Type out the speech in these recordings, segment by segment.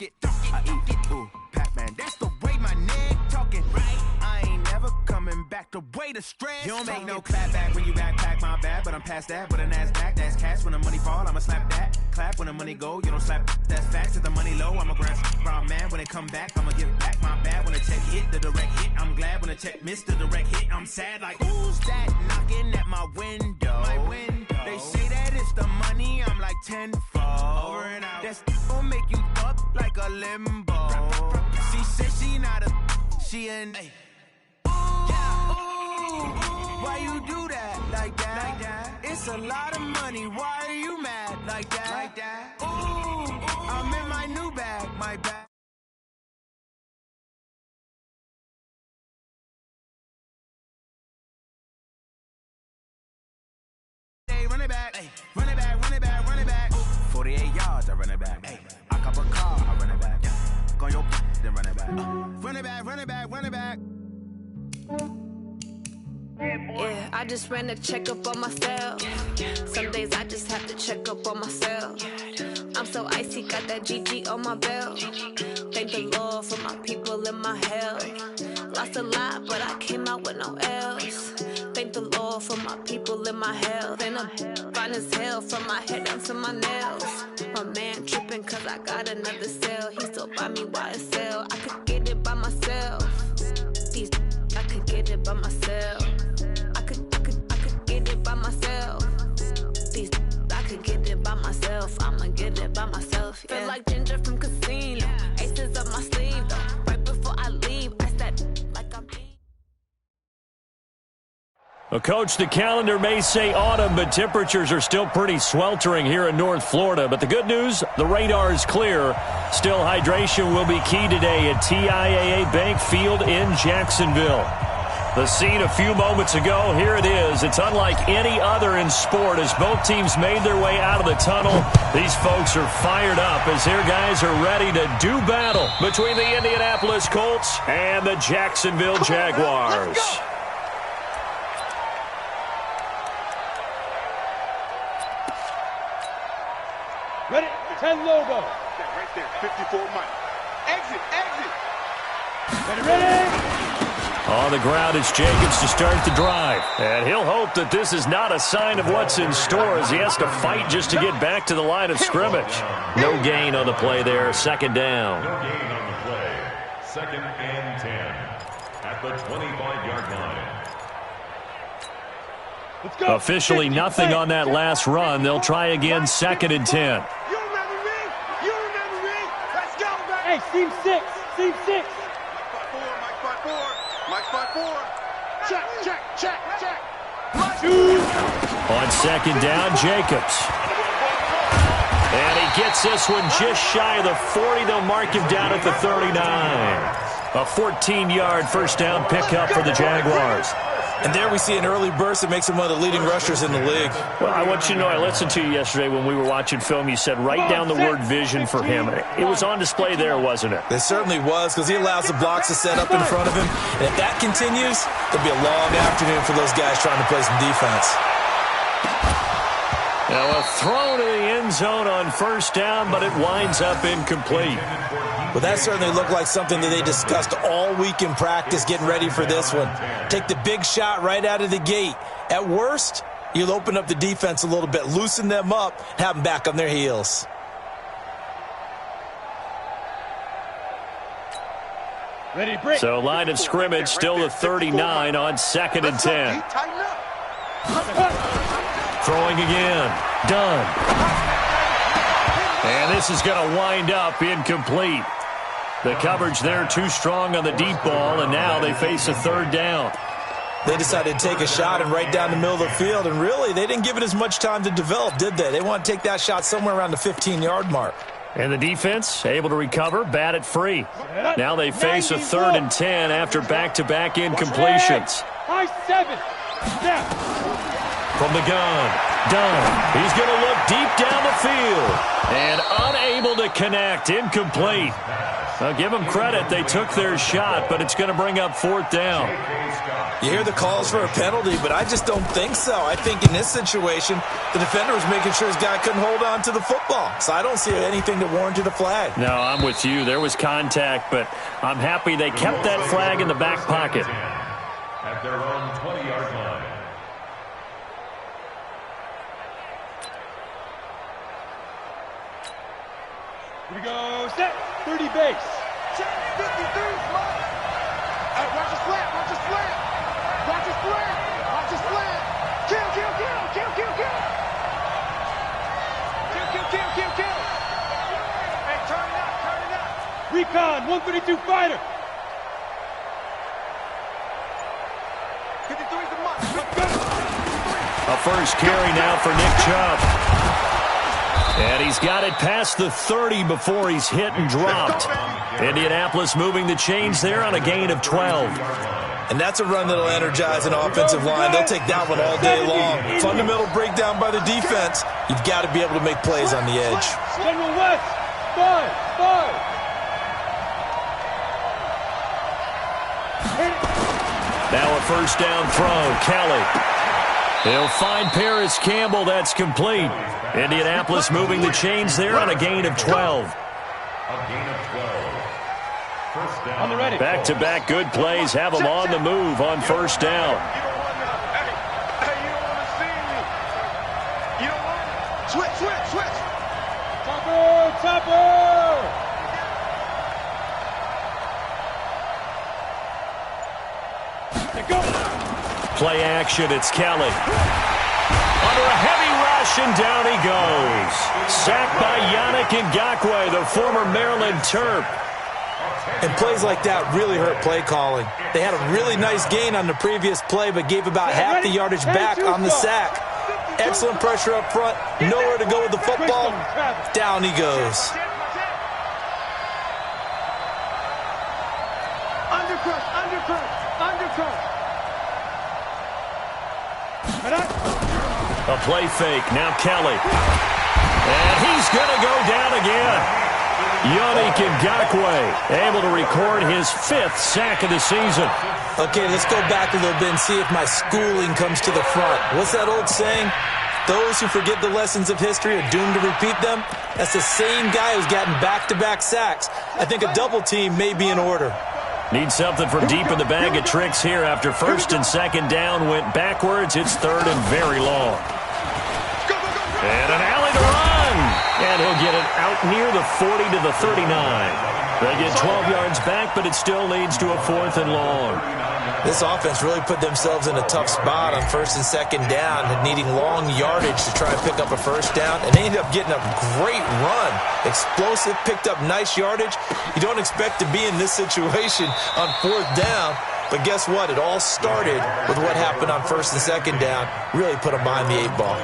it. I eat it, ooh, Pac-Man. That's the way my neck talking, right? I ain't never coming back the way the stress. You don't make no clap back when you backpack, my bad, but I'm past that. With an ass back, that's cash. When the money fall, I'ma slap that. Clap when the money go, you don't slap. That's facts. If the money low, I'ma grab round man. When it come back, I'ma give back my bad. When the check hit, the direct hit, I'm glad. When the check missed the direct hit, I'm sad. Like, who's that knocking at my window? They say that it's the money, I'm like tenfold. Over and out. That's gon' make you up like a limbo. She said she not a, she an. Why you do that like that? It's a lot of money. Why are you mad like that? Ooh, I'm in my new bag, my bag. Run it back, run it back, run it back, run it back. 48 yards, I run it back. I cop a car, I run it back. Go on your then run it back. Run it back, run it back, run it back. Yeah, I just ran a checkup on myself. Some days I just have to check up on myself. I'm so icy, got that GG on my belt. Thank the Lord for my people and my health. Lost a lot, but I came out with no L's. Thank the Lord for my people and my health. And I'm fine as hell from my head down to my nails. My man tripping cause I got another cell. He still buy me YSL. I could get it by myself. These I could get it by myself. I could get it by myself. These I could get it by myself. I'ma get it by myself. Yeah. Feel like Ginger from Casino. Aces up my sleeve though. Right before I leave, I said like I'm. Well, Coach, the calendar may say autumn, but temperatures are still pretty sweltering here in North Florida. But the good news, the radar is clear. Still, hydration will be key today at TIAA Bank Field in Jacksonville. The scene a few moments ago, here it is. It's unlike any other in sport as both teams made their way out of the tunnel. These folks are fired up as their guys are ready to do battle between the Indianapolis Colts and the Jacksonville Jaguars. Ready? 10 logo. Right there, 54 Mike. Exit. Ready? On the ground, it's Jacobs to start the drive. And he'll hope that this is not a sign of what's in store as he has to fight just to get back to the line of scrimmage. No gain on the play there, second down. No gain on the play. Second and 10 at the 25-yard line. Let's go. Officially nothing on that last run. They'll try again, second and 10. Hey, seam 6. Mike 5-4. Check. On second down, Jacobs. And he gets this one just shy of the 40. They'll mark him down at the 39. A 14-yard first down pickup for the Jaguars. And there we see an early burst that makes him one of the leading rushers in the league. Well, I want you to know, I listened to you yesterday when we were watching film. You said write down the word vision for him. It was on display there, wasn't it? It certainly was, because he allows the blocks to set up in front of him. And if that continues, it'll be a long afternoon for those guys trying to play some defense. Now a throw to the end zone on first down, but it winds up incomplete. Well, that certainly looked like something that they discussed all week in practice getting ready for this one. Take the big shot right out of the gate. At worst, you'll open up the defense a little bit, loosen them up, have them back on their heels. Ready, break. So line of scrimmage still the 39 on second and 10. Throwing again. Done. And this is going to wind up incomplete. The coverage there too strong on the deep ball, and now they face a third down. They decided to take a shot and right down the middle of the field, and really, they didn't give it as much time to develop, did they? They want to take that shot somewhere around the 15-yard mark. And the defense able to recover, bat it free. Now they face a third and 10 after back-to-back incompletions. High 7. Snap. From the gun. Done. He's going to look deep down the field. And unable to connect. Incomplete. I'll give them credit. They took their shot, but it's going to bring up 4th down. You hear the calls for a penalty, but I just don't think so. I think in this situation, the defender was making sure his guy couldn't hold on to the football. So I don't see anything that warranted a flag. No, I'm with you. There was contact, but I'm happy they kept that flag in the back pocket. At their own 20-yard line. Here we go, set, 30 base. Check, 53, smart. Hey, watch his slant, watch his slant. Watch his slant, watch his slant. Kill, kill, kill, kill, kill, kill. Kill, kill, kill, kill, kill. Hey, turn it up, turn it up. Recon, 132 fighter. 53's the mark. Let's go. A first carry now for Nick Chubb. And he's got it past the 30 before he's hit and dropped. Indianapolis moving the chains there on a gain of 12. And that's a run that'll energize an offensive line. They'll take that one all day long. Fundamental breakdown by the defense. You've got to be able to make plays on the edge. General West, 5. Now a first down throw. Kelly. He'll find Paris Campbell. That's complete. Indianapolis moving the chains there on a gain of 12. A gain of 12. First down. On the ready. Back-to-back good plays have them on the move on first down. You don't want to, hey, you don't want to see me. You don't want to. Switch. Topper. There go. Play action, it's Kelly. Under a heavy rush, and down he goes. Sacked by Yannick Ngakoue, the former Maryland Terp. And plays like that really hurt play calling. They had a really nice gain on the previous play, but gave about half the yardage back on the sack. Excellent pressure up front. Nowhere to go with the football. Down he goes. Undercrush. A play fake, now Kelly. And he's going to go down again. Yannick Ngakoue able to record his 5th sack of the season. Okay, let's go back a little bit and see if my schooling comes to the front. What's that old saying? Those who forget the lessons of history are doomed to repeat them. That's the same guy who's gotten back-to-back sacks. I think a double team may be in order. Need something from deep in the bag of tricks here after first and second down went backwards. It's 3rd and very long. And an alley to run. And he'll get it out near the 40 to the 39. They get 12 yards back, but it still leads to a 4th and long. This offense really put themselves in a tough spot on first and second down, needing long yardage to try and pick up a first down, and they ended up getting a great run. Explosive, picked up nice yardage. You don't expect to be in this situation on 4th down, but guess what? It all started with what happened on first and second down. Really put them behind the 8 ball.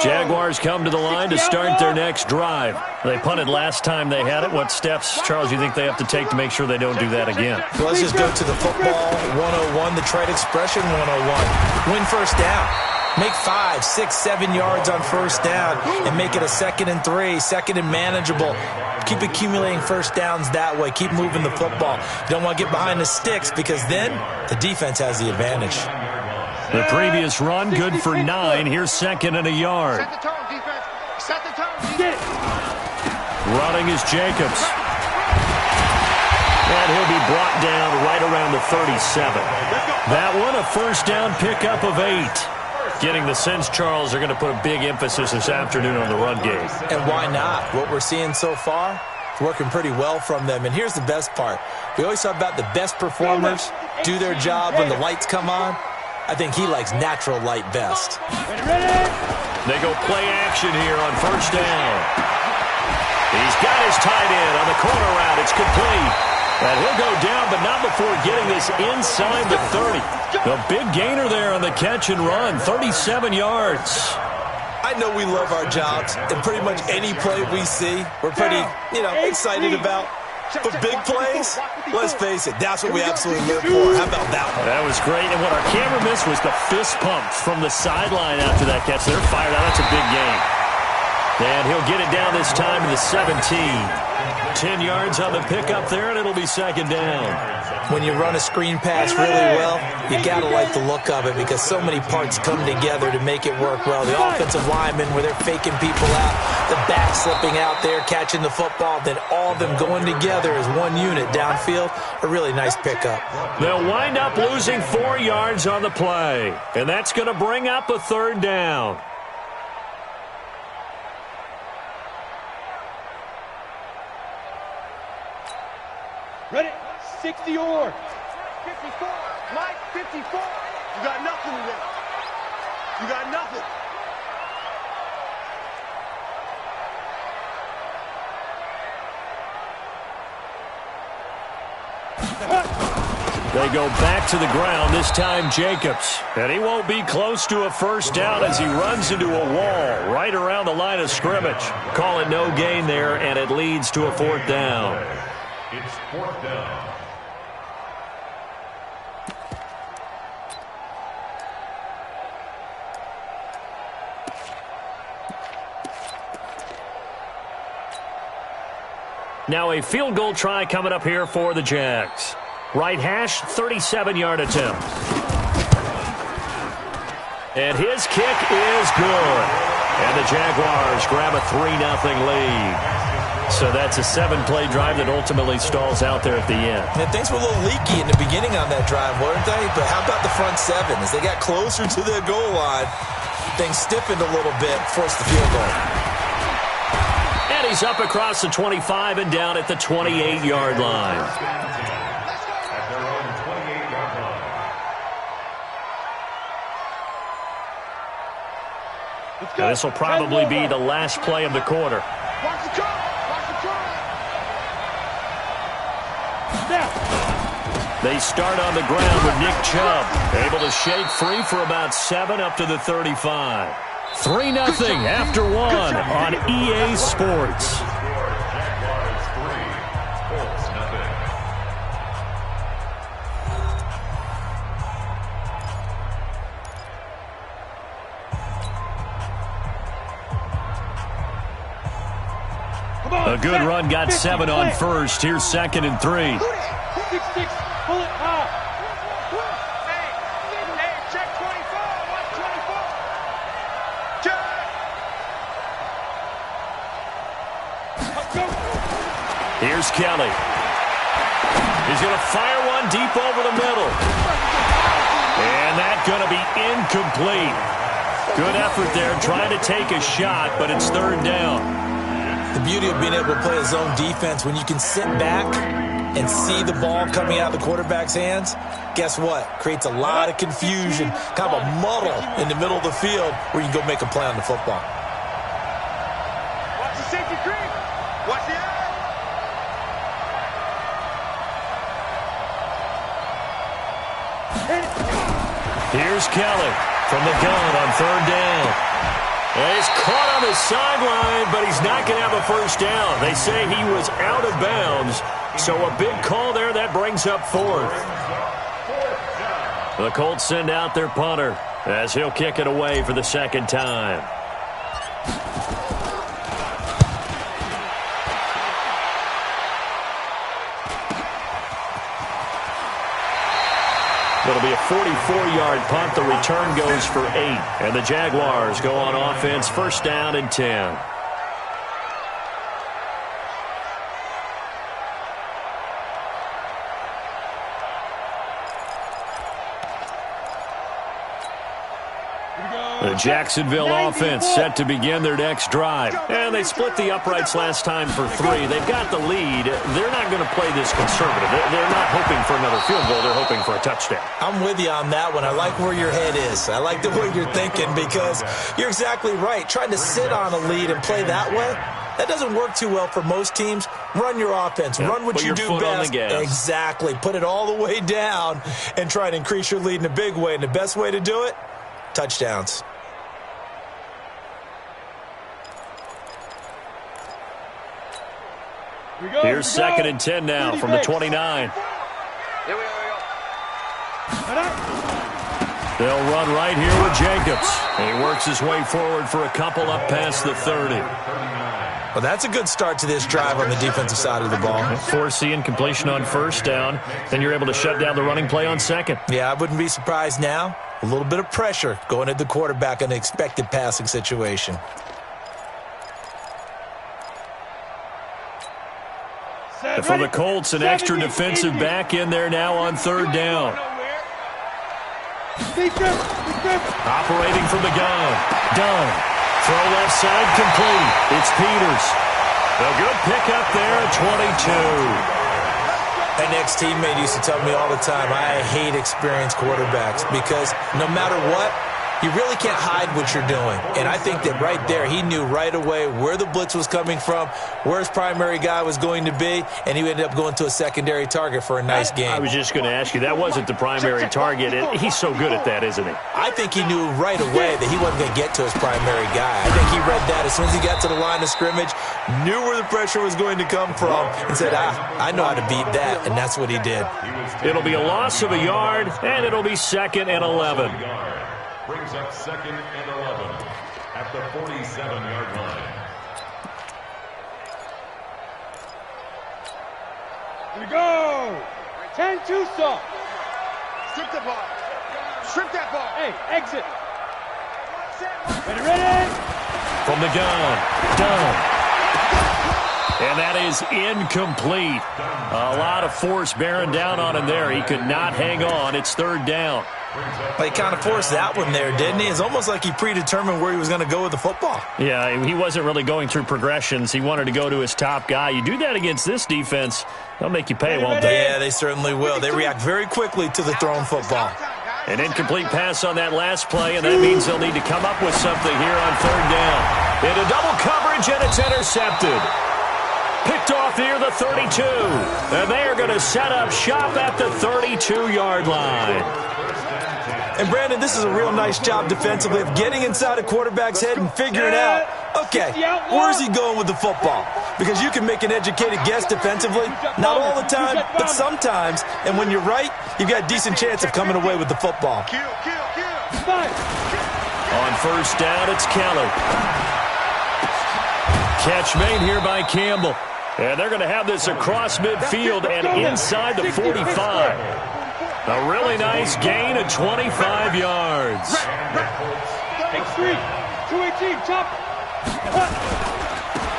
Jaguars come to the line to start their next drive. They punted last time they had it. What steps, Charles, you think they have to take to make sure they don't do that again? Well, let's just go to the football 101, the trade expression 101. Win first down. Make 5, 6, 7 yards on first down and make it a 2nd and 3, 2nd and manageable. Keep accumulating first downs that way. Keep moving the football. You don't want to get behind the sticks because then the defense has the advantage. The previous run, good for 9. Here's 2nd and a yard. Set the tone, defense. Set the tone, defense. Running is Jacobs. And he'll be brought down right around the 37. That one, a first down pickup of 8. Getting the sense, Charles, they're going to put a big emphasis this afternoon on the run game. And why not? What we're seeing so far, it's working pretty well from them. And here's the best part. We always talk about the best performers do their job when the lights come on. I think he likes natural light best. They go play action here on first down. He's got his tight end on the corner route. It's complete. And he'll go down, but not before getting this inside the 30. The big gainer there on the catch and run, 37 yards. I know we love our jobs, and pretty much any play we see, we're pretty, excited about. But big plays, let's face it, that's what we absolutely live for. How about that one? That was great, and what our camera missed was the fist pumps from the sideline after that catch. They're fired out. That's a big game. And he'll get it down this time to the 17. 10 yards on the pickup there, and it'll be second down. When you run a screen pass really well, you got to like the look of it because so many parts come together to make it work well. The offensive linemen, where they're faking people out, the back slipping out there, catching the football, then all of them going together as one unit downfield. A really nice pickup. They'll wind up losing 4 yards on the play, and that's going to bring up a third down. Ready? 60 or 54. Mike, 54. You got nothing today. You got nothing. They go back to the ground, this time Jacobs. And he won't be close to a first down as he runs into a wall right around the line of scrimmage. Calling no gain there, and it leads to a fourth down. It's fourth down. Now a field goal try coming up here for the Jags. Right hash, 37-yard attempt. And his kick is good. And the Jaguars grab a 3-0 lead. So that's a 7-play drive that ultimately stalls out there at the end. And things were a little leaky in the beginning on that drive, weren't they? But how about the front seven? As they got closer to the goal line, things stiffened a little bit, forced the field goal. And he's up across the 25 and down at the 28-yard line. At their own 28-yard line. Now, this will probably be the last play of the quarter. Watch the curve. Watch the curve. They start on the ground with Nick Chubb, able to shake free for about 7 up to the 35. 3-0 after 1 on EA Sports. Jaguars 3, Colts nothing. A good run got 7 on first. Here's 2nd and 3. 6-6, pull it high. Hey, check 24. Watch 24. Check. Let's go. Here's Kelly. He's going to fire one deep over the middle. And that's going to be incomplete. Good effort there trying to take a shot, but it's 3rd down. The beauty of being able to play a zone defense, when you can sit back and see the ball coming out of the quarterback's hands, guess what? Creates a lot of confusion, kind of a muddle in the middle of the field where you can go make a play on the football. Watch the safety creep. Watch the eye. Here's Kelly from the gun on 3rd down. And he's caught on the sideline, but he's not going to have a first down. They say he was out of bounds, so a big call there. That brings up 4th. The Colts send out their punter as he'll kick it away for the 2nd time. It'll be a 44-yard punt. The return goes for 8. And the Jaguars go on offense, 1st down and 10. The Jacksonville offense set to begin their next drive. And they split the uprights last time for 3. They've got the lead. They're not going to play this conservative. They're not hoping for another field goal. They're hoping for a touchdown. I'm with you on that one. I like where your head is. I like the way you're thinking because you're exactly right. Trying to sit on a lead and play that way, that doesn't work too well for most teams. Run your offense. Yep. Run what you do best. Exactly. Put it all the way down and try to increase your lead in a big way. And the best way to do it, touchdowns. Here's 2nd and 10 now from the 29. Here we go. They'll run right here with Jacobs. He works his way forward for a couple up past the 30. Well, that's a good start to this drive on the defensive side of the ball. Forcing incompletion on 1st down. Then you're able to shut down the running play on 2nd. Yeah, I wouldn't be surprised now. A little bit of pressure going at the quarterback in an expected passing situation. For the Colts, an extra defensive back in there now on 3rd down. Operating from the gun. Dunn. Throw left side complete. It's Peters. A good pickup there at 22. An ex-teammate used to tell me all the time, I hate experienced quarterbacks because no matter what, you really can't hide what you're doing. And I think that right there, he knew right away where the blitz was coming from, where his primary guy was going to be, and he ended up going to a secondary target for a nice game. I was just going to ask you, that wasn't the primary target. He's so good at that, isn't he? I think he knew right away that he wasn't going to get to his primary guy. I think he read that as soon as he got to the line of scrimmage, knew where the pressure was going to come from, and said, I know how to beat that, and that's what he did. It'll be a loss of a yard, and it'll be 2nd and 11. Brings up 2nd and 11 at the 47-yard line. Here we go. 10-2 stop. Strip the ball. Strip that ball. Hey, exit. Ready. From the gun. Dunn. And that is incomplete. A lot of force bearing down on him there. He could not hang on. It's 3rd down. He kind of forced that one there, didn't he? It's almost like he predetermined where he was going to go with the football. Yeah, he wasn't really going through progressions. He wanted to go to his top guy. You do that against this defense, they'll make you pay, won't they? Yeah, they certainly will. They react very quickly to the thrown football. An incomplete pass on that last play, and that means they'll need to come up with something here on 3rd down. Into double coverage, and it's intercepted. Picked off near the 32. And they are going to set up shop at the 32-yard line. And, Brandon, this is a real nice job defensively of getting inside a quarterback's head and figuring out, okay, where's he going with the football? Because you can make an educated guess defensively, not all the time, but sometimes. And when you're right, you've got a decent chance of coming away with the football. On 1st down, it's Keller. Catch made here by Campbell. And they're going to have this across midfield and inside the 45. A really nice gain of 25 yards. X3, 218, chop.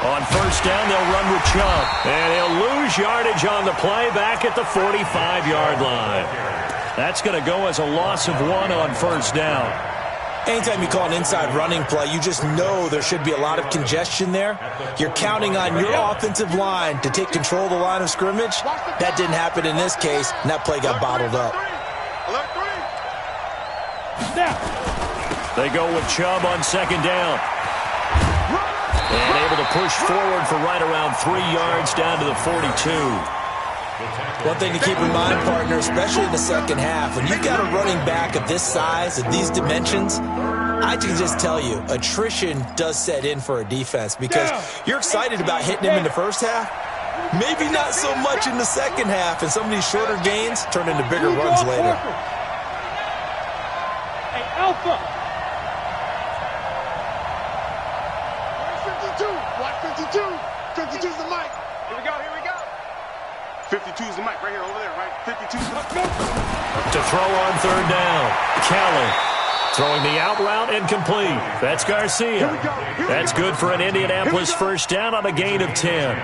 On 1st down, they'll run with Chubb. And he'll lose yardage on the play back at the 45-yard line. That's going to go as a loss of 1 on 1st down. Anytime you call an inside running play, you just know there should be a lot of congestion there. You're counting on your offensive line to take control of the line of scrimmage. That didn't happen in this case, and that play got bottled up. They go with Chubb on 2nd down. And able to push forward for right around 3 yards down to the 42. One thing to keep in mind, partner, especially in the second half, when you've got a running back of this size, of these dimensions, I can just tell you, attrition does set in for a defense because you're excited about hitting him in the first half, maybe not so much in the second half, and some of these shorter gains turn into bigger runs later. Hey, Alpha. 52. Watch 52. 52's the mic. Here we go. 52's the mic right here, over there, right? 52's the mic. To throw on 3rd down. Keller throwing the out route incomplete. That's Garcia. That's good for an Indianapolis 1st down on a gain of 10.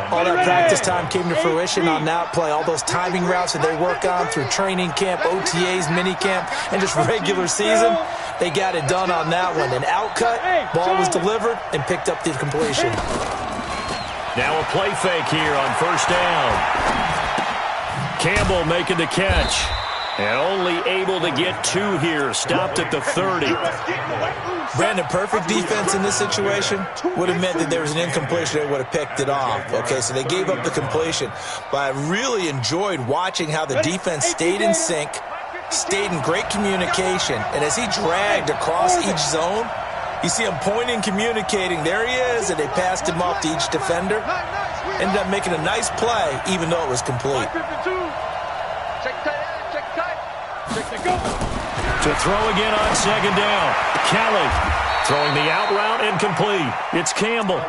All that practice time came to fruition on that play. All those timing routes that they work on through training camp, OTAs, minicamp, and just regular season, they got it done on that one. An outcut, ball was delivered, and picked up the completion. Now a play fake here on 1st down. Campbell making the catch. And only able to get 2 here. Stopped at the 30. Brandon, perfect defense in this situation would have meant that there was an incompletion. They would have picked it off. Okay, so they gave up the completion. But I really enjoyed watching how the defense stayed in sync, stayed in great communication. And as he dragged across each zone, You see him pointing, communicating. There he is, and they passed him off to each defender. Ended up making a nice play, even though it was complete. To throw again on second down. Kelly throwing the out route incomplete. It's Campbell.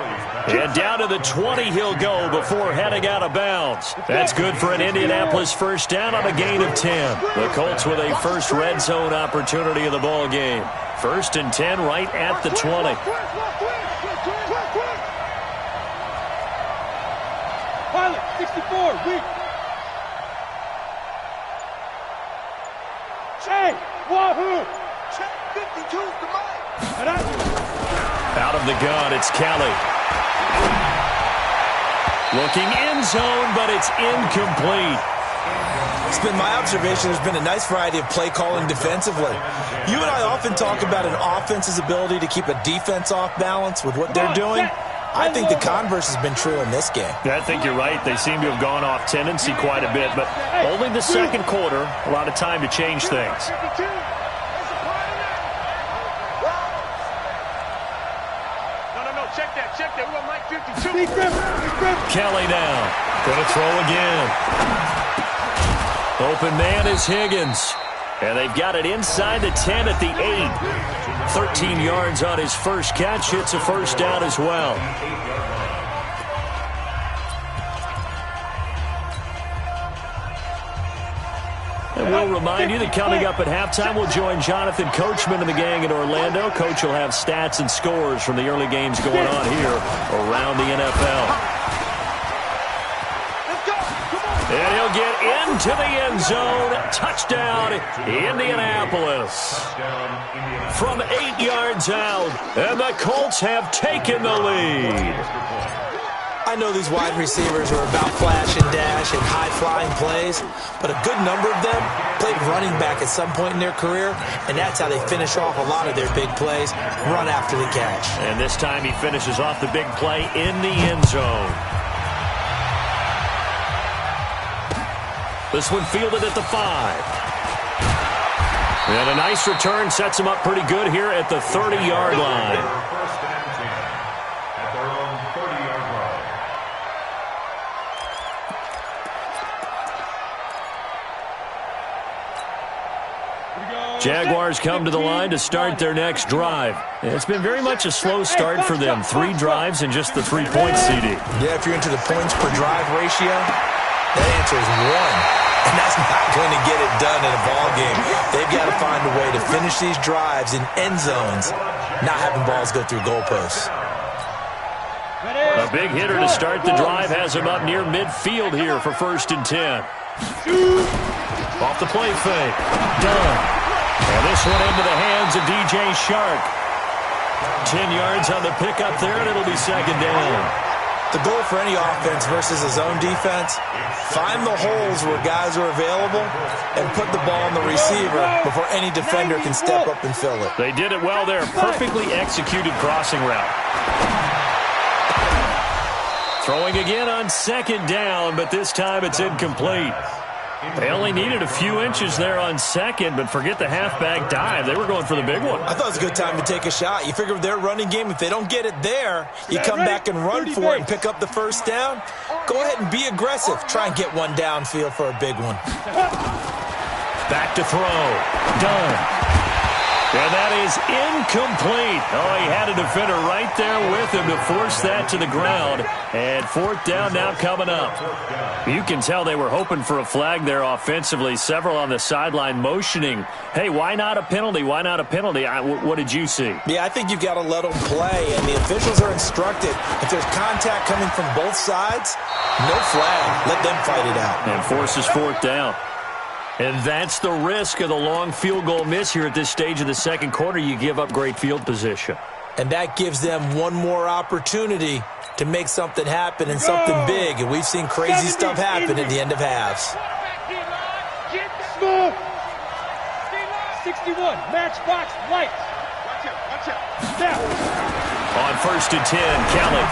And down to the 20 he'll go before heading out of bounds. That's good for an Indianapolis first down on a gain of 10. The Colts with a first red zone opportunity of the ball game. 1st and 10 right at the 20. Pilot, 64, weak. Che, wahoo. Check 52's the mic. Out of the gun, it's Kelly. Looking end zone, but it's incomplete. It's been my observation there's been a nice variety of play calling defensively. You and I often talk about an offense's ability to keep a defense off balance with what they're doing. I think the converse has been true in this game. I think you're right. They seem to have gone off tendency quite a bit, but only the second quarter, a lot of time to change things. Check that. We want Mike 52. Kelly now. Going to throw again. Open man is Higgins. And they've got it inside the 10 at the 8. 13 yards on his first catch. It's a first down as well. And we'll remind you that coming up at halftime, we'll join Jonathan Coachman and the gang in Orlando. Coach will have stats and scores from the early games going on here around the NFL. And he'll get into the end zone. Touchdown, Indianapolis. From 8 yards out, and the Colts have taken the lead. I know these wide receivers are about flash and dash and high-flying plays, but a good number of them played running back at some point in their career, and that's how they finish off a lot of their big plays, run after the catch. And this time he finishes off the big play in the end zone. This one fielded at the 5. And a nice return sets him up pretty good here at the 30-yard line. Jaguars come to the line to start their next drive. It's been very much a slow start for them. 3 drives and just the 3-point CD. Yeah, if you're into the points per drive ratio, that answer is 1. And that's not going to get it done in a ball game. They've got to find a way to finish these drives in end zones, not having balls go through goalposts. A big hitter to start the drive has him up near midfield here for 1st and 10. Off the play fake. Done. And this one into the hands of DJ Shark. 10 yards on the pickup there, and it'll be 2nd down. The goal for any offense versus a zone defense, find the holes where guys are available and put the ball on the receiver before any defender can step up and fill it. They did it well there. Perfectly executed crossing route. Throwing again on 2nd down, but this time it's incomplete. They only needed a few inches there on 2nd, but forget the halfback dive. They were going for the big one. I thought it was a good time to take a shot. You figure with their running game, if they don't get it there, you come back and run for it and pick up the first down. Go ahead and be aggressive. Try and get one downfield for a big one. Back to throw. Done. And that is incomplete. Oh, he had a defender right there with him to force that to the ground. And 4th down now coming up. You can tell they were hoping for a flag there offensively. Several on the sideline motioning. Hey, why not a penalty? Why not a penalty? What did you see? Yeah, I think you've got to let them play. And the officials are instructed, if there's contact coming from both sides, no flag. Let them fight it out. And forces 4th down. And that's the risk of the long field goal miss here at this stage of the second quarter. You give up great field position. And that gives them one more opportunity to make something happen and something big. And we've seen crazy stuff happen at the end of halves. 61, matchbox lights. Watch out. On 1st and 10, Kelly.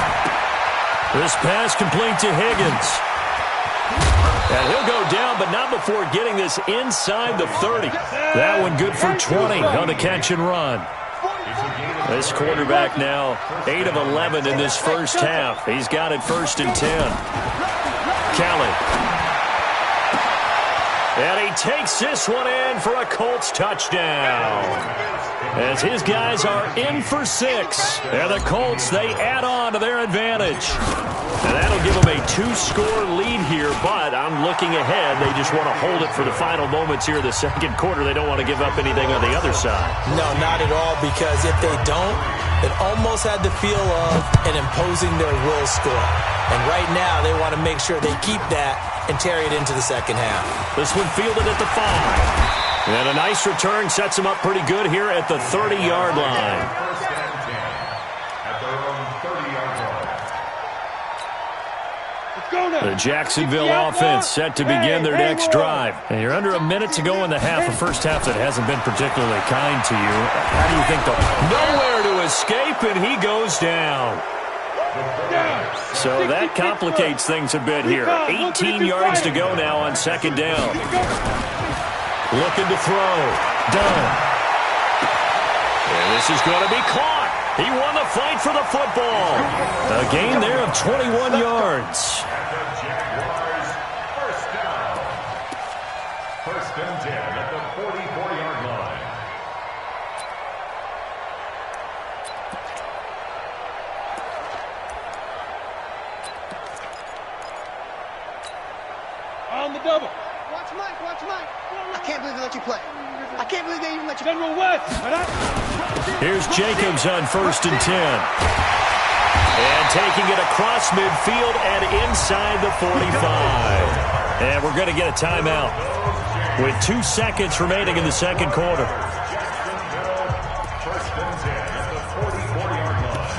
This pass complete to Higgins. And he'll go down, but not before getting this inside the 30. That one good for 20 on the catch and run. This quarterback now 8 of 11 in this first half. He's got it 1st and 10. Kelly. And he takes this one in for a Colts touchdown. As his guys are in for 6. And the Colts, they add on to their advantage. And that'll give them a 2-score lead here, but I'm looking ahead. They just want to hold it for the final moments here in the second quarter. They don't want to give up anything on the other side. No, not at all, because if they don't, it almost had the feel of an imposing their will score. And right now, they want to make sure they keep that and carry it into the second half. This one fielded at the 5. And a nice return sets them up pretty good here at the 30-yard line. First and 10 at their own 30-yard line. The Jacksonville offense set to begin their next drive. And you're under a minute to go in the half, a first half that hasn't been particularly kind to you. How do you think nowhere to escape, and he goes down. So that complicates things a bit here. 18 yards to go now on second down. Looking to throw. Done. And this is going to be caught. He won the fight for the football. A gain there of 21 yards. Jaguars, first down. First and 10 at the 44-yard line. On the double. Watch Mike, watch Mike. I can't believe they let you play. I can't believe they even let you. General West. Here's Jacobs on 1st and 10. And taking it across midfield and inside the 45. And we're going to get a timeout with 2 seconds remaining in the second quarter. First and 10 at the 44-yard line.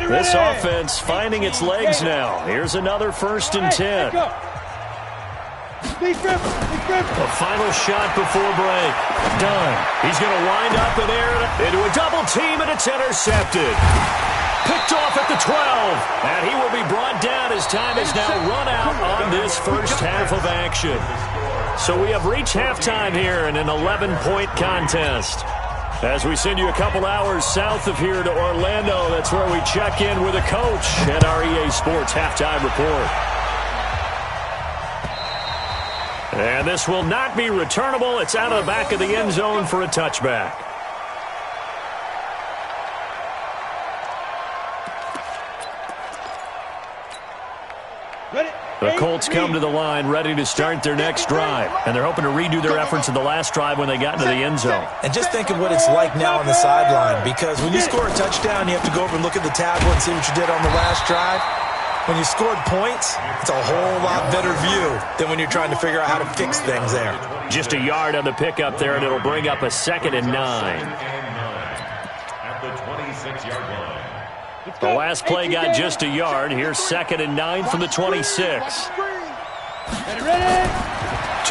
This offense finding its legs now. Here's another 1st and 10. A final shot before break. Done. He's going to wind up and air it into a double team, and it's intercepted. Picked off at the 12. And he will be brought down as time is now run out on this first half of action. So we have reached halftime here in an 11-point contest. As we send you a couple hours south of here to Orlando, that's where we check in with a coach at our EA Sports Halftime Report. And this will not be returnable. It's out of the back of the end zone for a touchback. The Colts come to the line ready to start their next drive. And they're hoping to redo their efforts in the last drive when they got into the end zone. And just think of what it's like now on the sideline, because when you score a touchdown, you have to go over and look at the tablet and see what you did on the last drive. When you scored points, it's a whole lot better view than when you're trying to figure out how to fix things there. Just a yard on the pickup there, and it'll bring up a 2nd and 9. At the 26-yard line. The last play got just a yard. Here's 2nd and 9 from the 26. To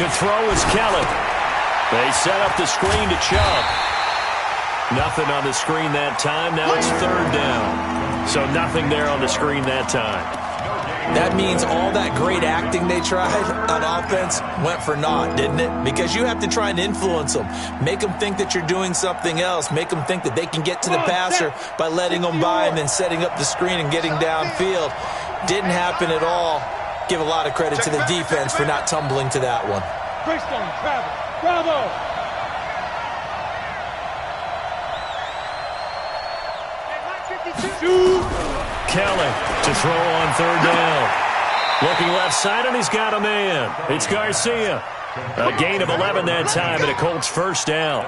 throw is Kelly. They set up the screen to Chubb. Nothing on the screen that time. Now it's 3rd down. So nothing there on the screen that time. That means all that great acting they tried on offense went for naught, didn't it? Because you have to try and influence them. Make them think that you're doing something else. Make them think that they can get to the passer by letting them by and then setting up the screen and getting downfield. Didn't happen at all. Give a lot of credit to the defense for not tumbling to that one. Greystone, Travis, bravo! Kelly to throw on 3rd down. Looking left side, and he's got a man. It's Garcia. A gain of 11 that time, and a Colts first down.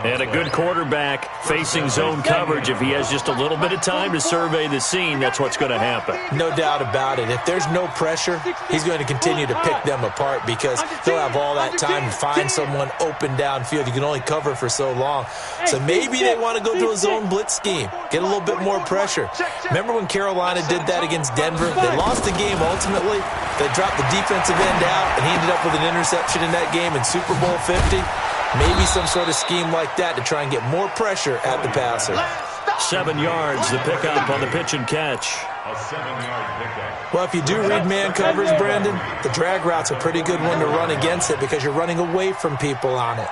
And a good quarterback facing zone coverage. If he has just a little bit of time to survey the scene, that's what's going to happen. No doubt about it. If there's no pressure, he's going to continue to pick them apart because he'll have all that time to find someone open downfield. You can only cover for so long. So maybe they want to go to a zone blitz scheme, get a little bit more pressure. Remember when Carolina did that against Denver? They lost the game ultimately. They dropped the defensive end out, and he ended up with an interception in that game in Super Bowl 50. Maybe some sort of scheme like that to try and get more pressure at the passer. 7 yards, the pickup on the pitch and catch. A 7-yard pickup. Well, if you do read man coverage, Brandon, the drag route's a pretty good one to run against it because you're running away from people on it.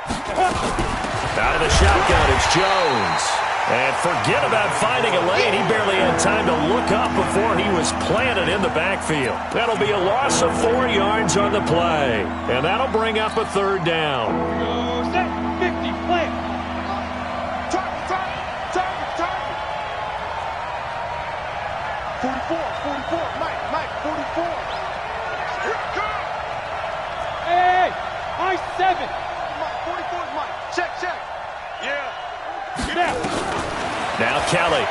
Out of the shotgun, it's Jones. And forget about finding a lane. He barely had time to look up before he was planted in the backfield. That'll be a loss of 4 yards on the play. And that'll bring up a 3rd down. Set 50, play. Target. 44, Mike, 44. Here it comes. Hey, high 7. Mike, 44 is Mike. Check. Yeah. Now Kelly.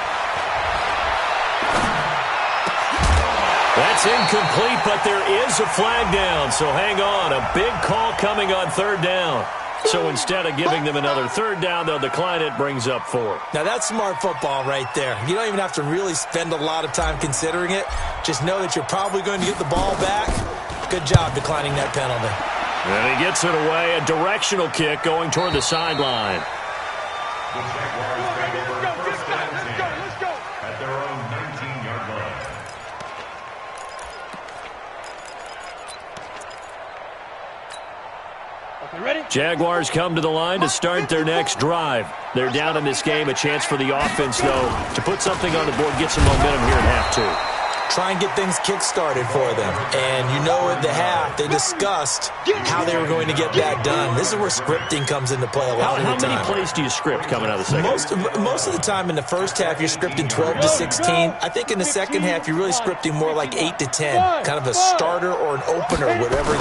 That's incomplete, but there is a flag down. So hang on. A big call coming on 3rd down. So instead of giving them another 3rd down, they'll decline it. Brings up 4. Now, that's smart football right there. You don't even have to really spend a lot of time considering it. Just know that you're probably going to get the ball back. Good job declining that penalty. And he gets it away. A directional kick going toward the sideline. The Jaguars take over first and 10 Let's go. at their own 19-yard line. Okay, ready? Jaguars come to the line to start their next drive. They're down in this game. A chance for the offense, though, to put something on the board, get some momentum here at half 2. Try and get things kick-started for them. And you know at the half, they discussed how they were going to get that done. This is where scripting comes into play a lot of the time. How many plays do you script coming out of the second? Most of the time in the first half, you're scripting 12 to 16. I think in the second half, you're really scripting more like 8 to 10. Kind of a starter or an opener, whatever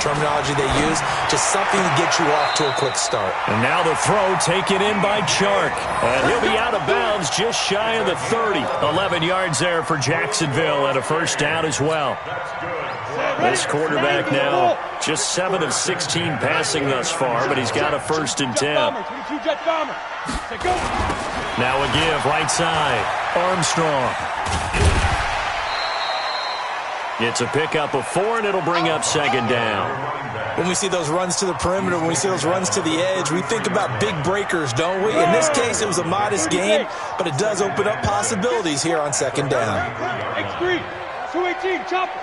terminology they use. Just something to get you off to a quick start. And now the throw taken in by Chark. And he'll be out of bounds just shy of the 30. 11 yards there for Jacksonville. And a first down as well. This quarterback now just 7 of 16 passing thus far, but he's got a 1st and 10. Now a give right side. Armstrong. It's a pickup of 4, and it'll bring up 2nd down. When we see those runs to the perimeter, when we see those runs to the edge, we think about big breakers, don't we? In this case, it was a modest gain, but it does open up possibilities here on 2nd down. X3, 218, chopper.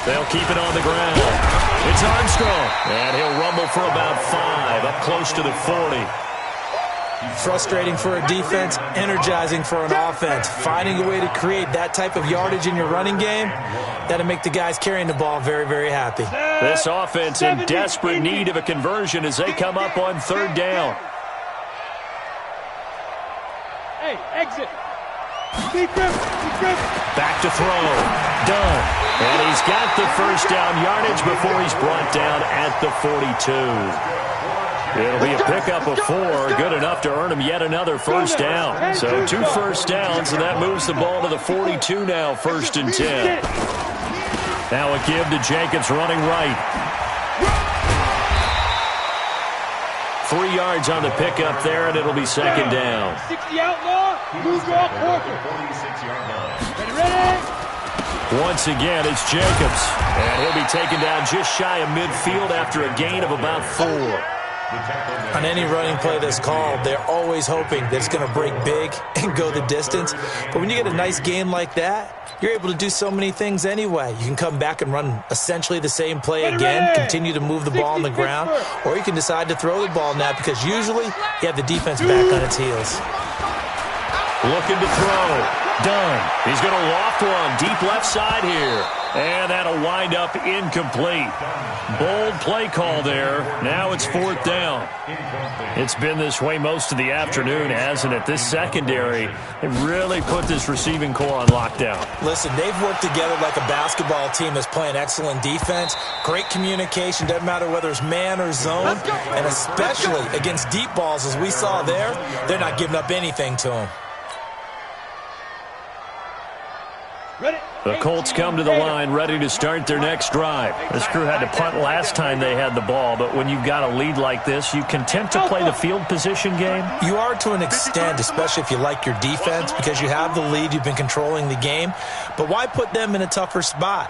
They'll keep it on the ground. It's Armstrong, and he'll rumble for about 5, up close to the 40. Frustrating for a defense, energizing for an offense. Finding a way to create that type of yardage in your running game, that'll make the guys carrying the ball very, very happy. This offense in desperate need of a conversion as they come up on 3rd down. Hey, exit. Back to throw. Done. And he's got the 1st down yardage before he's brought down at the 42. It'll be a pickup of 4, good enough to earn him yet another 1st down. So 2 first downs, and that moves the ball to the 42 now, 1st and 10. Now a give to Jacobs running right. 3 yards on the pickup there, and it'll be 2nd down. 60 outlaw, lose all quarter. 46-yard line. Ready? Once again, it's Jacobs, and he'll be taken down just shy of midfield after a gain of about 4. On any running play that's called, they're always hoping that it's going to break big and go the distance. But when you get a nice game like that, you're able to do so many things anyway. You can come back and run essentially the same play again, continue to move the ball on the ground, or you can decide to throw the ball now because usually you have the defense back on its heels. Looking to throw. Done. He's going to loft one deep left side here. And that'll wind up incomplete. Bold play call there. Now it's 4th down. It's been this way most of the afternoon, hasn't it? This secondary, they really put this receiving core on lockdown. Listen, they've worked together like a basketball team that's playing excellent defense. Great communication, doesn't matter whether it's man or zone. And especially against deep balls, as we saw there, they're not giving up anything to them. The Colts come to the line ready to start their next drive. This crew had to punt last time they had the ball, but when you've got a lead like this, you content to play the field position game? You are to an extent, especially if you like your defense, because you have the lead, you've been controlling the game. But why put them in a tougher spot?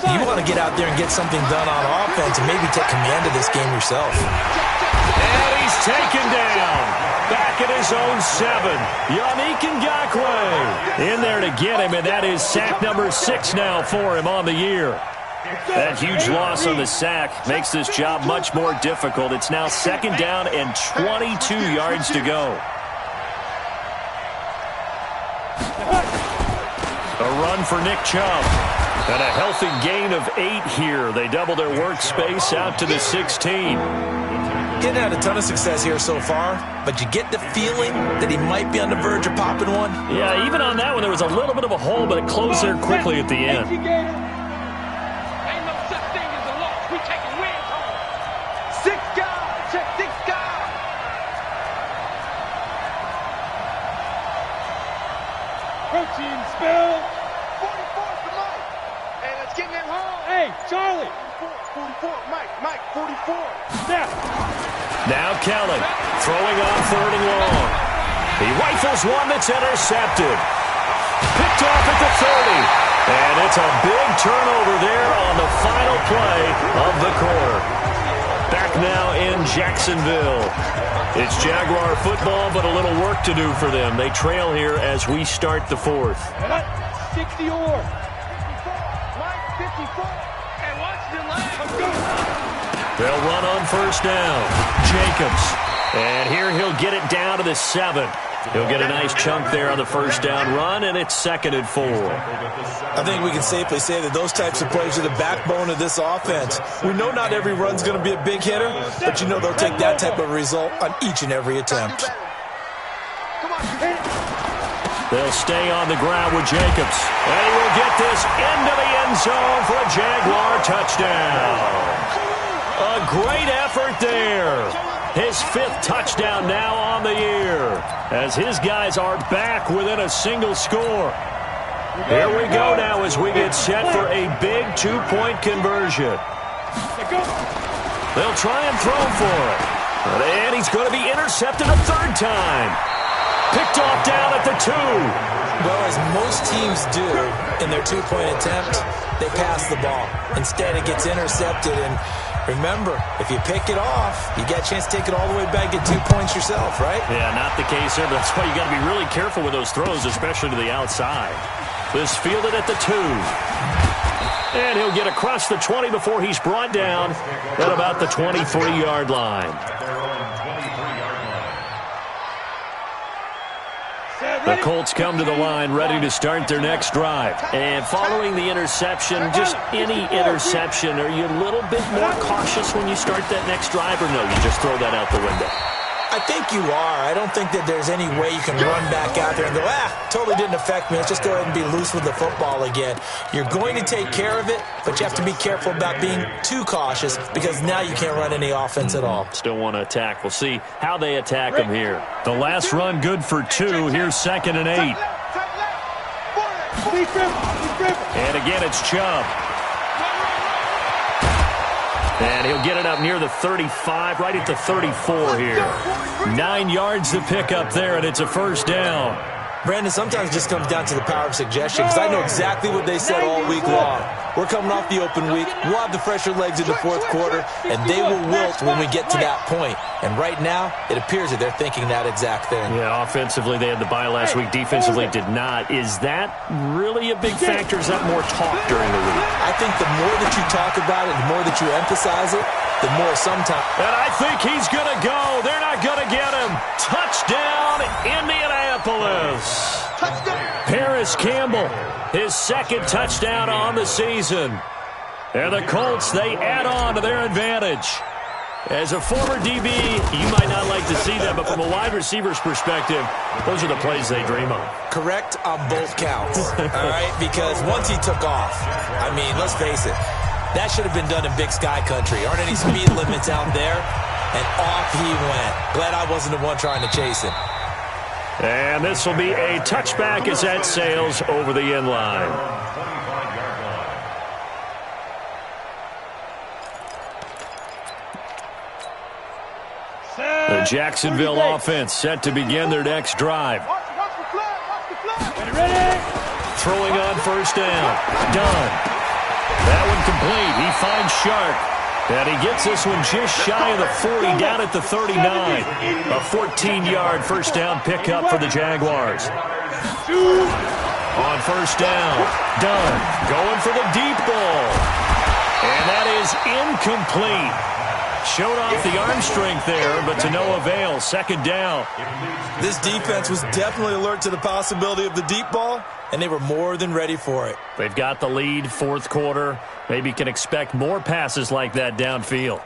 You want to get out there and get something done on offense and maybe take command of this game yourself. And he's taken down. back at his own 7. Yannick Ngakoue in there to get him, and that is sack number 6 now for him on the year. That huge loss on the sack makes this job much more difficult. It's now 2nd down and 22 yards to go. A run for Nick Chubb. And a healthy gain of 8 here. They double their workspace out to the 16. Getting had a ton of success here so far, but you get the feeling that he might be on the verge of popping one. Yeah, even on that one, there was a little bit of a hole, but it closed there quickly at the end. Ain't no such thing as a loss. We taking wins home. 6 guys. Check 6 guys. Protein spill. 44 to Mike. Hey, let's get him home. Hey, Charlie. 44. Mike, 44. Snap. Now Kellen throwing on 3rd and long. He rifles one that's intercepted. Picked off at the 30. And it's a big turnover there on the final play of the quarter. Back now in Jacksonville. It's Jaguar football, but a little work to do for them. They trail here as we start the 4th. 60 or. Mike, 54. And watch the leg. They'll run on 1st down. Jacobs. And here he'll get it down to the 7. He'll get a nice chunk there on the 1st down run, and it's 2nd and 4. I think we can safely say that those types of plays are the backbone of this offense. We know not every run's going to be a big hitter, but you know they'll take that type of result on each and every attempt. They'll stay on the ground with Jacobs. And he will get this into the end zone for a Jaguar touchdown. A great effort there. His 5th touchdown now on the year, as his guys are back within a single score. Here we go now as we get set for a big 2-point conversion. They'll try and throw for it. And he's going to be intercepted a 3rd time. Picked off down at the 2. Well, as most teams do in their 2-point attempt, they pass the ball. Instead, it gets intercepted. And remember, if you pick it off, you get a chance to take it all the way back, get 2 points yourself, right? Yeah, not the case there, but that's why you got to be really careful with those throws, especially to the outside. This fielded at the 2. And he'll get across the 20 before he's brought down at about the 23-yard line. The Colts come to the line ready to start their next drive. And following the interception, just any interception, are you a little bit more cautious when you start that next drive, or no, you just throw that out the window? I think you are. I don't think that there's any way you can run back out there and go, totally didn't affect me. Let's just go ahead and be loose with the football again. You're going to take care of it, but you have to be careful about being too cautious because now you can't run any offense at all. Still want to attack. We'll see how they attack him here. The last run good for 2. Here's 2nd and 8. And again, it's Chubb. And he'll get it up near the 35, right at the 34 here. 9 yards to pick up there, and it's a 1st down. Brandon, sometimes it just comes down to the power of suggestion, because I know exactly what they said all week long. We're coming off the open week. We'll have the fresher legs in the 4th quarter, and they will wilt when we get to that point. And right now, it appears that they're thinking that exact thing. Yeah, offensively, they had the bye last week. Defensively, did not. Is that really a big factor? Is that more talk during the week? I think the more that you talk about it, the more that you emphasize it, the more sometimes. And I think he's going to go. They're not going to get him. Touchdown, Indianapolis. Touchdown. Paris Campbell, his 2nd touchdown on the season. And the Colts, they add on to their advantage. As a former DB, you might not like to see that, but from a wide receiver's perspective, those are the plays they dream of. Correct on both counts, all right? Because once he took off, I mean, let's face it, that should have been done in Big Sky Country. Aren't any speed limits out there? And off he went. Glad I wasn't the one trying to chase him. And this will be a touchback as that sails over the end line. The Jacksonville offense set to begin their next drive. Throwing on 1st down. Done. That one complete. He finds Sharp. And he gets this one just shy of the 40, down at the 39. A 14-yard first down pickup for the Jaguars. On first down, Dunn going for the deep ball. And that is incomplete. Showed off the arm strength there, but to no avail. Second down. This defense was definitely alert to the possibility of the deep ball, and they were more than ready for it. They've got the lead, fourth quarter. Maybe can expect more passes like that downfield.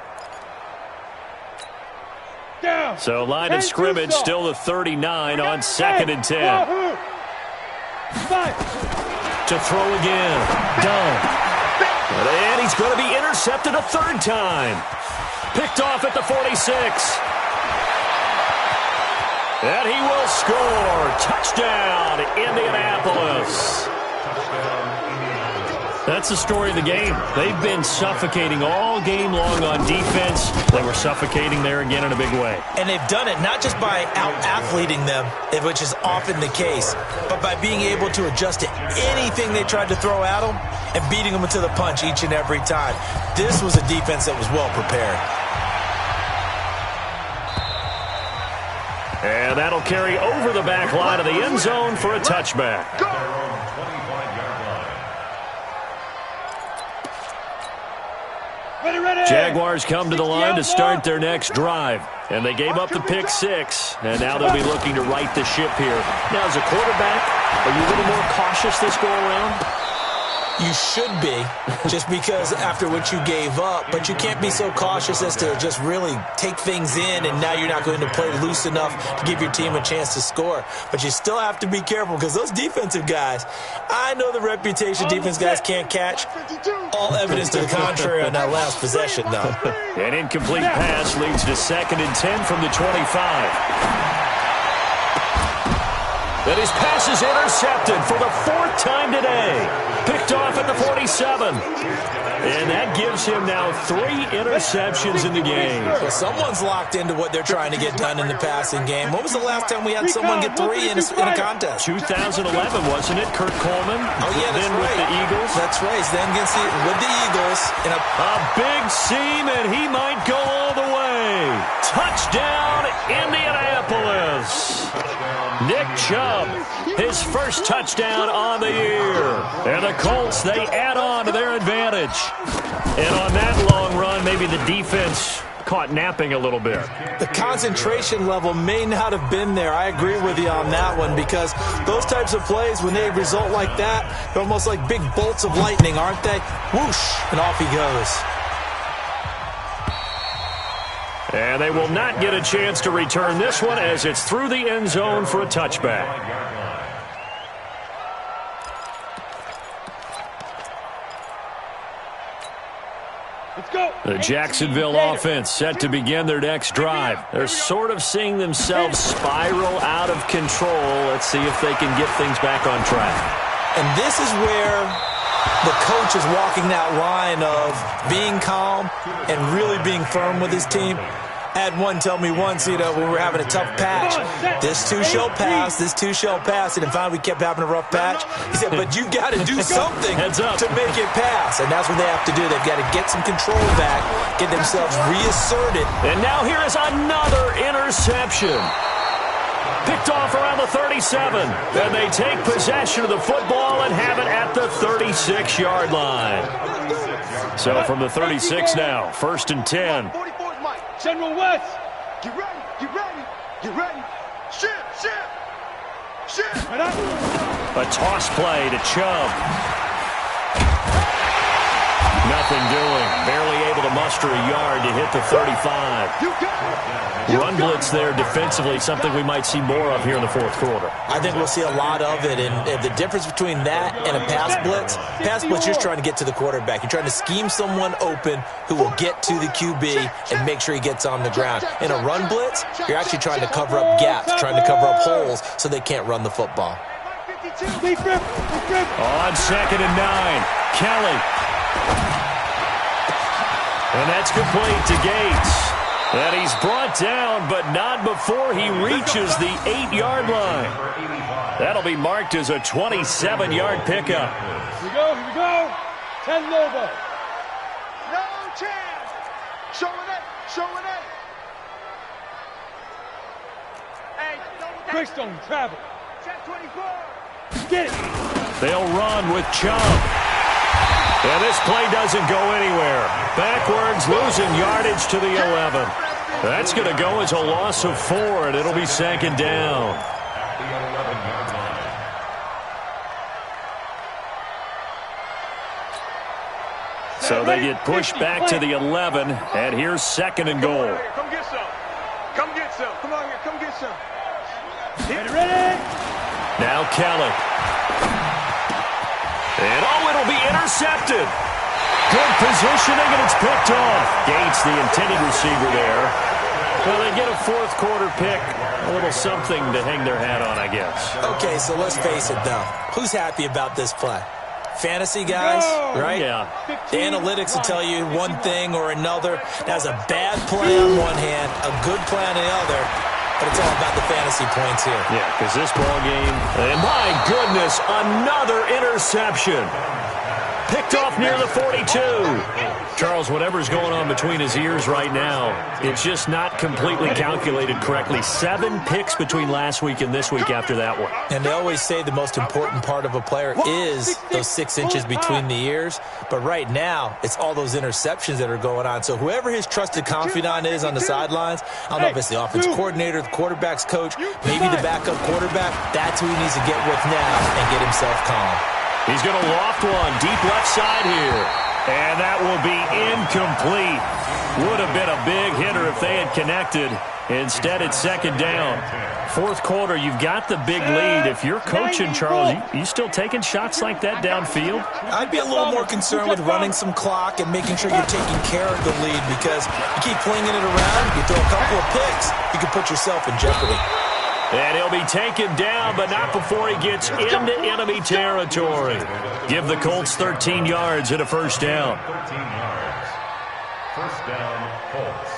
So line of scrimmage still the 39 on 2nd and 10. To throw again. Dunn. And he's going to be intercepted a third time. Picked off at the 46. And he will score. Touchdown, Indianapolis. That's the story of the game. They've been suffocating all game long on defense. They were suffocating there again in a big way. And they've done it not just by out-athleting them, which is often the case, but by being able to adjust to anything they tried to throw at them and beating them to the punch each and every time. This was a defense that was well prepared. And that'll carry over the back line of the end zone for a touchback. Jaguars come to the line to start their next drive. And they gave up the pick six. And now they'll be looking to right the ship here. Now, as a quarterback, are you a little more cautious this go around? You should be, just because after what you gave up. But you can't be so cautious as to just really take things in, and now you're not going to play loose enough to give your team a chance to score. But you still have to be careful, because those defensive guys, I know the reputation defense guys can't catch. All evidence to the contrary on that last possession, though. An incomplete pass leads to 2nd and 10 from the 25. And his pass is intercepted for the 4th time today. Picked off at the 47. And that gives him now 3 interceptions in the game. Well, someone's locked into what they're trying to get done in the passing game. When was the last time we had someone get 3 in a contest? 2011, wasn't it? Kurt Coleman? Oh, yeah, that's then right. With the Eagles. That's right. Then with the Eagles. In a big seam, and he might go all the way. Touchdown, Indianapolis. Nick Chubb, his first touchdown on the year. And the Colts, they add on to their advantage. And on that long run, maybe the defense caught napping a little bit. The concentration level may not have been there. I agree with you on that one, because those types of plays, when they result like that, they're almost like big bolts of lightning, aren't they? Whoosh, and off he goes. And they will not get a chance to return this one, as it's through the end zone for a touchback. Let's go. The Jacksonville offense set to begin their next drive. They're sort of seeing themselves spiral out of control. Let's see if they can get things back on track. And this is where the coach is walking that line of being calm and really being firm with his team. I had one tell me once, when we were having a tough patch, this too shall pass, this too shall pass. And finally we kept having a rough patch. He said, but you got to do something to make it pass. And that's what they have to do. They've got to get some control back, get themselves reasserted. And now here is another interception. Picked off around the 37. And they take possession of the football and have it at the 36-yard line. So from the 36 now, 1st and 10. General West. Get ready, get ready, get ready. Shift. A toss play to Chubb. Nothing doing. Barely able to muster a yard to hit the 35. You got it. Run blitz there defensively, something we might see more of here in the 4th quarter. I think we'll see a lot of it, and the difference between that and a pass blitz, you're just trying to get to the quarterback. You're trying to scheme someone open who will get to the QB and make sure he gets on the ground. In a run blitz, you're actually trying to cover up gaps, trying to cover up holes so they can't run the football. On 2nd and 9, Kelly. And that's complete to Gates. And he's brought down, but not before he reaches the 8-yard line. That'll be marked as a 27-yard pickup. Here we go. 10 Lobo. No chance. Showing it. Showing it. Hey, Quick stone, travel. check 24. Get it. They'll run with Chubb. And this play doesn't go anywhere. Backwards, losing yardage to the 11. That's going to go as a loss of 4, and it'll be second down. At the 11-yard line. So they get pushed back to the 11, and here's second and goal. Come get some. Come get some. Come on here. Come get some. Ready? Now Kelly. And it'll be intercepted. Good positioning, and it's picked off. Gates, the intended receiver there. Well, they get a fourth quarter pick. A little something to hang their hat on, I guess. Okay, so let's face it, though. Who's happy about this play? Fantasy guys, right? Yeah. The analytics will tell you one thing or another. That's a bad play on one hand, a good play on the other, but it's all about the fantasy points here. Yeah, because this ball game, and my goodness, another interception. Picked off near the 42. Charles, whatever's going on between his ears right now, it's just not completely calculated correctly. 7 picks between last week and this week after that one. And they always say the most important part of a player is those 6 inches between the ears. But right now, it's all those interceptions that are going on. So whoever his trusted confidant is on the sidelines, I don't know if it's the offense coordinator, the quarterback's coach, maybe the backup quarterback, that's who he needs to get with now and get himself calm. He's going to loft one deep left side here. And that will be incomplete. Would have been a big hitter if they had connected. Instead, it's second down. Fourth quarter, you've got the big lead. If you're coaching, Charles, you still taking shots like that downfield? I'd be a little more concerned with running some clock and making sure you're taking care of the lead, because you keep flinging it around, you throw a couple of picks, you can put yourself in jeopardy. And he'll be taken down, but not before he gets into enemy territory. Give the Colts 13 yards and a first down. 13 yards. First down, Colts.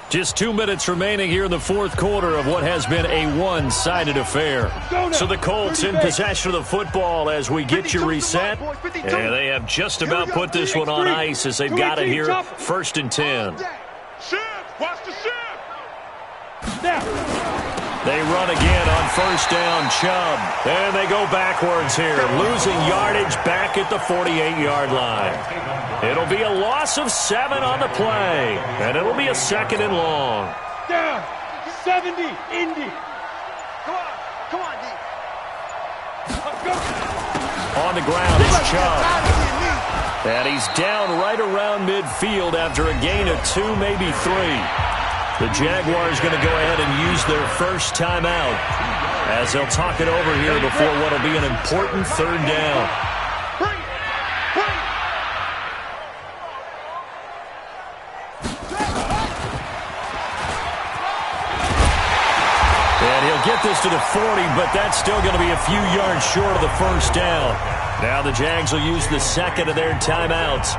Just 2 minutes remaining here in the fourth quarter of what has been a one-sided affair. So the Colts in possession of the football as we get you reset. And they have just about put this one on ice as they've got it here, 1st and 10. Watch the ship. They run again on first down, Chubb. And they go backwards here, losing yardage back at the 48-yard line. It'll be a loss of 7 on the play, and it'll be a second and long. Down. 70. Indy. Come on. Come on, D. On the ground, it's Chubb. And he's down right around midfield after a gain of 2, maybe 3. The Jaguars going to go ahead and use their first timeout as they'll talk it over here before what will be an important third down. And he'll get this to the 40, but that's still going to be a few yards short of the first down. Now the Jags will use the second of their timeouts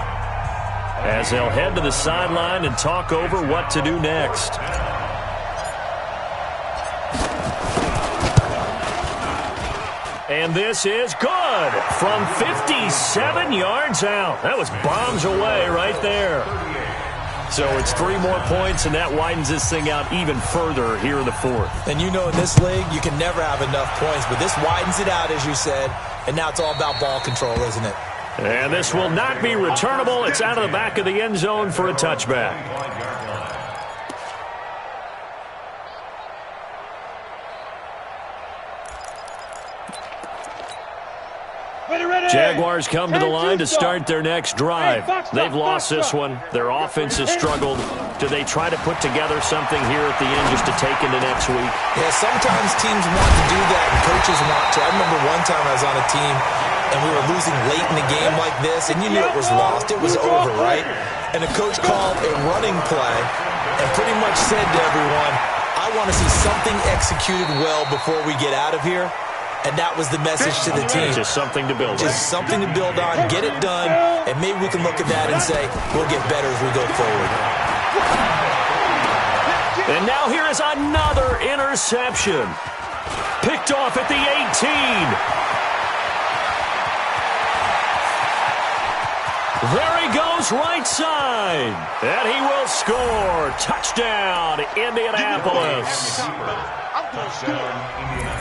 as they'll head to the sideline and talk over what to do next. And this is good from 57 yards out. That was bombs away right there. So it's 3 more points, and that widens this thing out even further here in the fourth. And you know in this league, you can never have enough points, but this widens it out, as you said, and now it's all about ball control, isn't it? And this will not be returnable. It's out of the back of the end zone for a touchback. Jaguars come to the line to start their next drive. They've lost this one. Their offense has struggled. Do they try to put together something here at the end just to take into next week? Yeah, sometimes teams want to do that and coaches want to. I remember one time I was on a team and we were losing late in the game like this, and you knew it was lost. It was over, right? And the coach called a running play and pretty much said to everyone, I want to see something executed well before we get out of here. And that was the message to the team. Just something to build on. Just something to build on, get it done, and maybe we can look at that and say, we'll get better as we go forward. And now here is another interception. Picked off at the 18. There he goes, right side. And he will score. Touchdown, Indianapolis.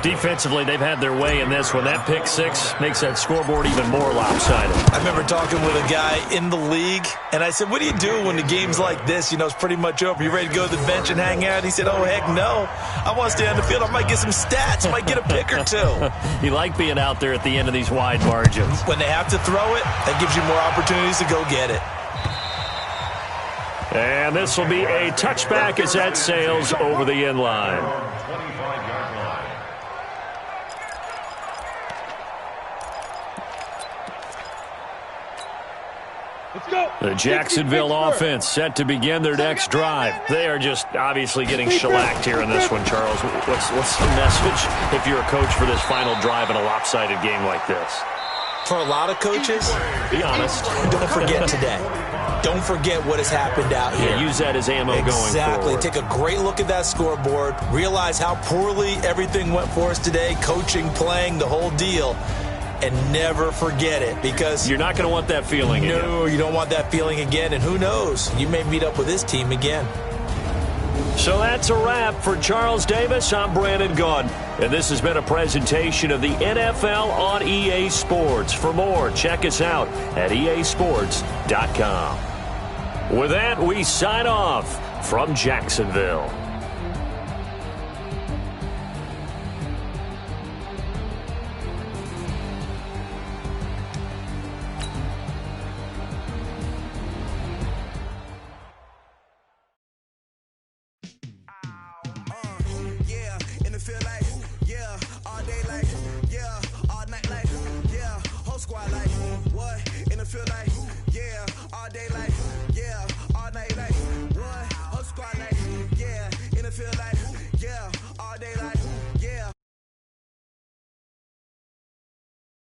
Defensively, they've had their way in this one. That pick six makes that scoreboard even more lopsided. I remember talking with a guy in the league, and I said, what do you do when the game's like this? You know, it's pretty much over. You ready to go to the bench and hang out? He said, oh, heck no. I want to stay on the field. I might get some stats. I might get a pick or two. You like being out there at the end of these wide margins. When they have to throw it, that gives you more opportunities to go get it. And this will be a touchback as that sails over the end line. The Jacksonville offense set to begin their next drive. They are just obviously getting shellacked here in this one, Charles. What's the message if you're a coach for this final drive in a lopsided game like this? For a lot of coaches, be honest, don't forget today. Don't forget what has happened out here. Yeah, use that as ammo going forward. Exactly. Take a great look at that scoreboard. Realize how poorly everything went for us today. Coaching, playing, the whole deal. And never forget it, because you're not going to want that feeling again. No, you don't want that feeling again. And who knows? You may meet up with this team again. So that's a wrap for Charles Davis. I'm Brandon Gaudin, and this has been a presentation of the NFL on EA Sports. For more, check us out at easports.com. With that, we sign off from Jacksonville. Feel like, yeah, all day like, yeah, all night like, what? Whole squad like,